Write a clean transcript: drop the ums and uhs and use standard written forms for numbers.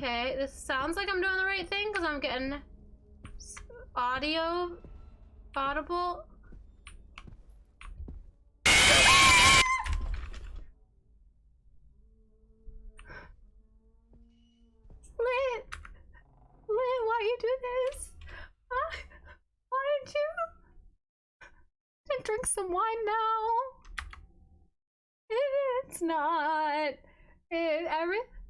Okay, this sounds like I'm doing the right thing because I'm getting audible. Lit, why you do this? Why did you? Drink some wine now. It's not. Everything.